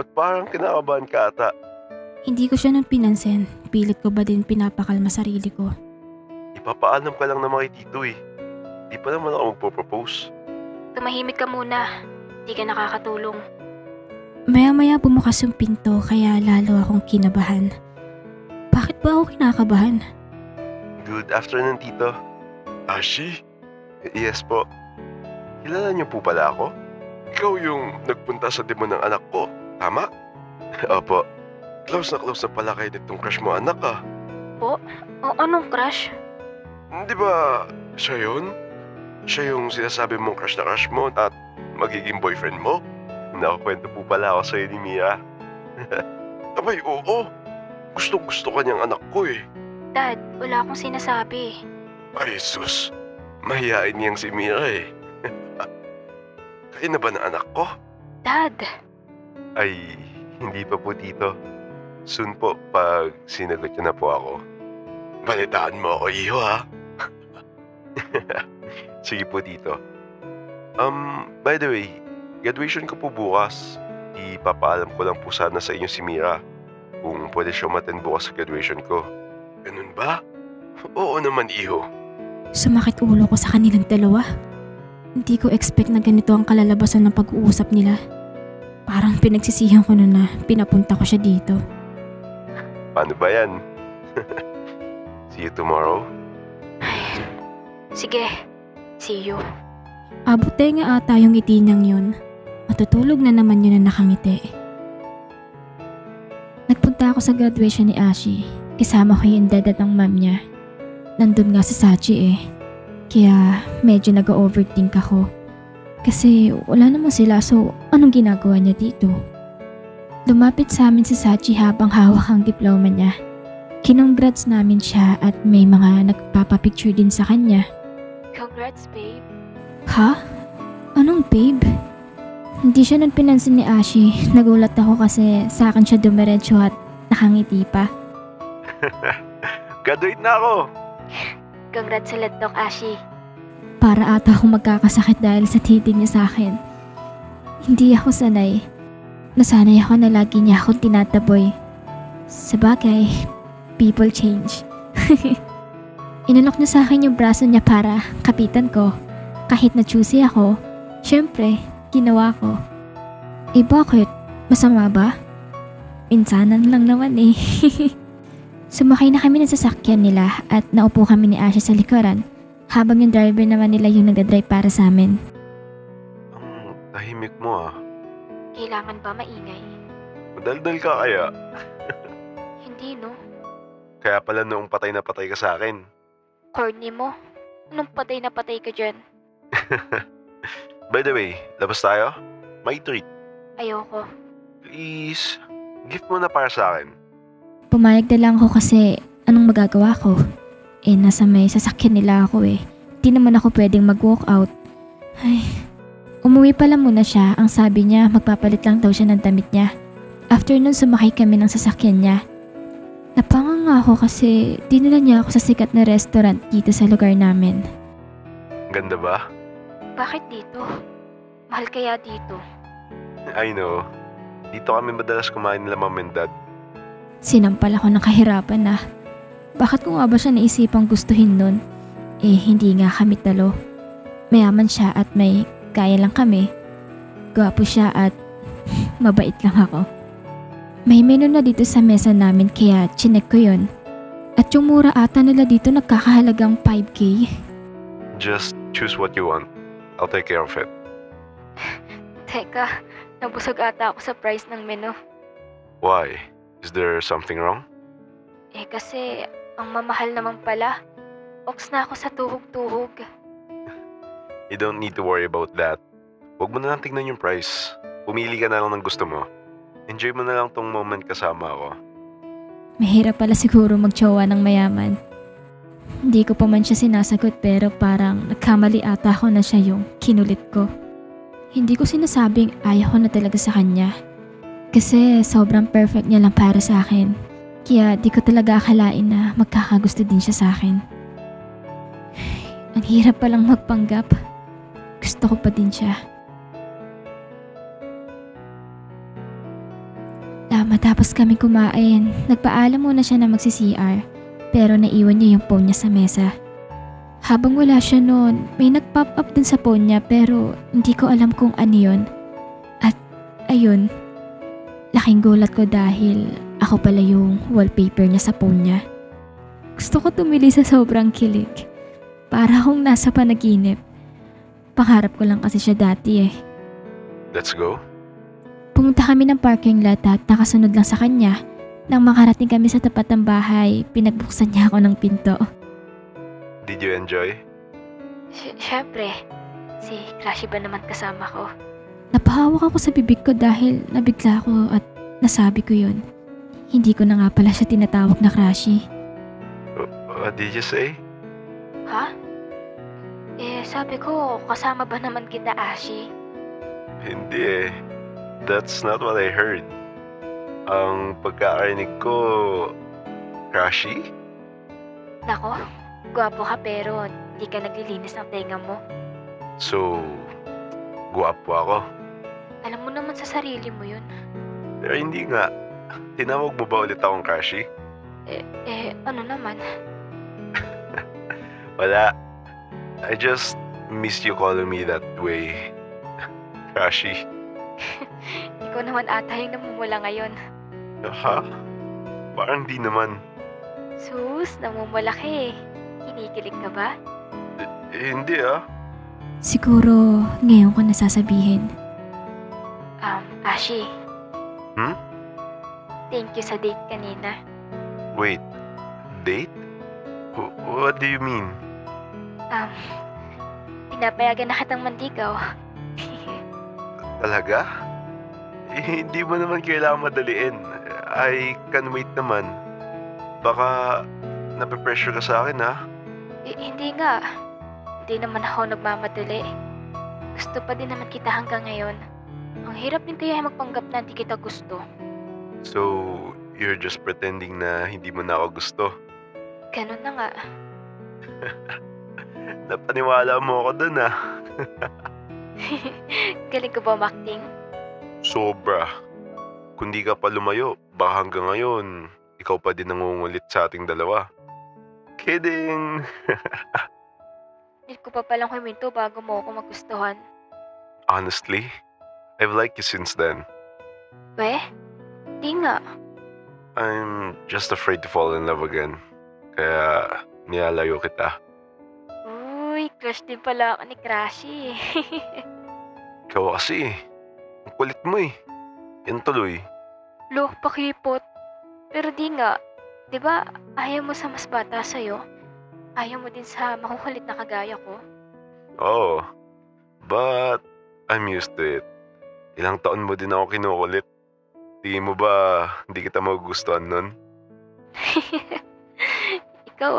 Ba't parang kinakabahan ka ata? Hindi ko siya nun pinansin. Pilit ko ba din pinapakalma sarili ko. Ipapaalam ka lang naman kay Tito eh. Di pa naman ako magpo-propose. Tumahimik ka muna. Di ka nakakatulong. Maya-maya bumukas yung pinto kaya lalo akong kinabahan. Bakit ba ako kinakabahan? Good afternoon, Tito. Ashi? Yes po. Kilala niyo po pala ako? Ikaw yung nagpunta sa demo ng anak ko, tama? Opo. Close na pala kayo nitong crush mo, anak ah. Po? O anong crush? Di ba siya yun? Siya yung sinasabi mong crush na crush mo at magiging boyfriend mo? Nakakwento po pala ako sa'yo ni Mia. Abay, oo. Gusto ka niyang anak ko eh. Dad, wala akong sinasabi. Ay, sus. Mahihain niyang si Mia eh. Kayo na ba na anak ko? Dad! Ay, hindi pa po, Tito. Soon po, pag sinagot niyo na po ako. Balitaan mo ako, iho ha? Sige po, Tito. By the way, graduation ko po bukas. Ipapaalam ko lang po sana sa inyo si Mira kung pwede siya umattend bukas sa graduation ko. Ganun ba? Oo naman, iho. Sumakit ulo ko sa kanilang dalawa. Hindi ko expect na ganito ang kalalabasan ng pag-uusap nila. Parang pinagsisihan ko na pinapunta ko siya dito. Paano ba yan? See you tomorrow? Sige, see you. Abot nga ata yung ngiti niyang yun. Matutulog na naman yun na nakangiti. Nagpunta ako sa graduation ni Ashi. Kasama ko yung dad at ang mom niya. Nandun nga si Sachi eh. Kaya medyo nag-overthink ako. Kasi wala naman sila so anong ginagawa niya dito? Lumapit sa amin si Sachi habang hawak ang diploma niya. Kinongrats namin siya at may mga nagpapapicture din sa kanya. Congrats, babe. Ha? Anong babe? Hindi siya nun pinansin ni Ashi. Nagulat ako kasi sa akin siya dumiretso at nakangiti pa. Graduate na ako! Congrats ulit, Doc Ashi. Para ata akong magkakasakit dahil sa titig niya sa akin. Hindi ako sanay. Nasanay ako na lagi niya akong tinataboy. Sabagay, people change. Inalok niya sa akin yung braso niya para kapitan ko. Kahit na choosy ako, syempre, ginawa ko. Eh bakit? Masama ba? Minsanan lang naman eh. Sumakay na kami ng sasakyan nila at naupo kami ni Asha sa likuran habang yung driver naman nila yung nagdadrive para sa amin. Ang tahimik mo ah. Kailangan ba maingay? Madaldal ka kaya? Hindi, no? Kaya pala noong patay na patay ka sa akin. Corny mo. Anong patay na patay ka dyan? By the way, labas tayo? May treat. Ayoko. Please, gift mo na para sa akin. Pumayag na lang ako kasi anong magagawa ko? Eh nasa may sasakyan nila ako eh. Di naman ako pwedeng mag-walk out. Ay, umuwi pala muna siya. Ang sabi niya magpapalit lang daw siya ng damit niya. After nun sumakay kami ng sasakyan niya. Napanganga ako kasi dinala niya ako sa sikat na restaurant dito sa lugar namin. Ganda ba? Bakit dito? Mahal kaya dito? I know. Dito kami madalas kumain nila mom and dad. Sinampal ako ng kahirapan na. Bakit ko nga ba siya naisipang gustuhin nun? Eh hindi nga kami talo. Mayaman siya at may kaya lang kami. Gwapo siya at mabait lang ako. May menu na dito sa mesa namin kaya chinek ko yun. At yung mura ata nila dito nagkakahalagang 5K. Just choose what you want. I'll take care of it. Teka, nabusog ata ako sa price ng menu. Why? Is there something wrong? Eh kasi, ang mamahal naman pala. Oks na ako sa tuhog-tuhog. You don't need to worry about that. Huwag mo na lang tignan yung price. Pumili ka na lang ng gusto mo. Enjoy mo na lang tong moment kasama ako. Mahirap pala siguro magtsawa ng mayaman. Hindi ko pa man siya sinasagot pero parang nagkamali ata ako na siya yung kinulit ko. Hindi ko sinasabing ayaw ko na talaga sa kanya. Kasi sobrang perfect niya lang para sa akin. Kaya di ko talaga akalain na magkakagusto din siya sa akin. Ang hirap palang magpanggap. Gusto ko pa din siya. Matapos kami kumain, nagpaalam muna siya na magsi-CR pero naiwan niya yung phone niya sa mesa. Habang wala siya noon, may nag-pop up din sa phone niya pero hindi ko alam kung ano yun. At ayun, laking gulat ko dahil ako pala yung wallpaper niya sa phone niya. Gusto ko tumili sa sobrang kilig. Para akong nasa panaginip. Pangarap ko lang kasi siya dati eh. Let's go? Pumunta kami ng parking lot at nakasunod lang sa kanya. Nang makarating kami sa tapat ng bahay, pinagbuksan niya ako ng pinto. Did you enjoy? Siyempre, si Crushy ba naman kasama ko? Napahawak ako sa bibig ko dahil nabigla ako at nasabi ko yun. Hindi ko na nga pala siya tinatawag na Crushy. What did you say? Ha? Sabi ko, kasama ba naman kita, Ashi? Hindi eh. That's not what I heard. Ang pagkakarinig ko, Crushy? Nako, gwapo ka pero di ka naglilinis ng tenga mo. So, guwapo ako. Alam mo naman sa sarili mo yun. Pero hindi nga. Tinawag mo ba ulit akong Crushy? Ano naman? Wala. I just missed you calling me that way. Crushy. Ikaw naman ata yung namumula ngayon. Ha? Parang di naman. Sus, namumula ka eh. Kinikilig ka ba? Hindi ah. Siguro ngayon ko nasasabihin. Ashi. Hmm? Thank you sa date kanina. Wait. Date? What do you mean? Pinapayagan na kitang mandigaw. Talaga? Hindi mo naman kailangan madaliin. I can wait naman. Baka nape-pressure ka sa akin ha? Hindi nga. Hindi naman ako nagmamadali. Gusto pa din naman kita hanggang ngayon. Ang hirap din kaya magpanggap na hindi kita gusto. So, you're just pretending na hindi mo na ako gusto? Ganun na nga. Napaniwala mo ako dun ah. Galing ko ba umakting? Sobra. Kung di ka pa lumayo, baka hanggang ngayon, ikaw pa din nangungulit sa ating dalawa. Kidding! Need ko pa palang huminto bago mo ako magustuhan. Honestly, I've liked you since then. Weh? Di nga. I'm just afraid to fall in love again. Kaya nilalayo kita. Uy, crush din pala ako ni Crushy. Ikaw kasi, ang kulit mo eh. Yan tuloy. Lo, pakipot. Pero di nga. Diba, ayaw mo sa mas bata sa'yo? Ayaw mo din sa makukulit na kagaya ko? Oo. But, I'm used to it. Ilang taon mo din ako kinukulit. Tingin mo ba hindi kita magugustuhan nun? Ikaw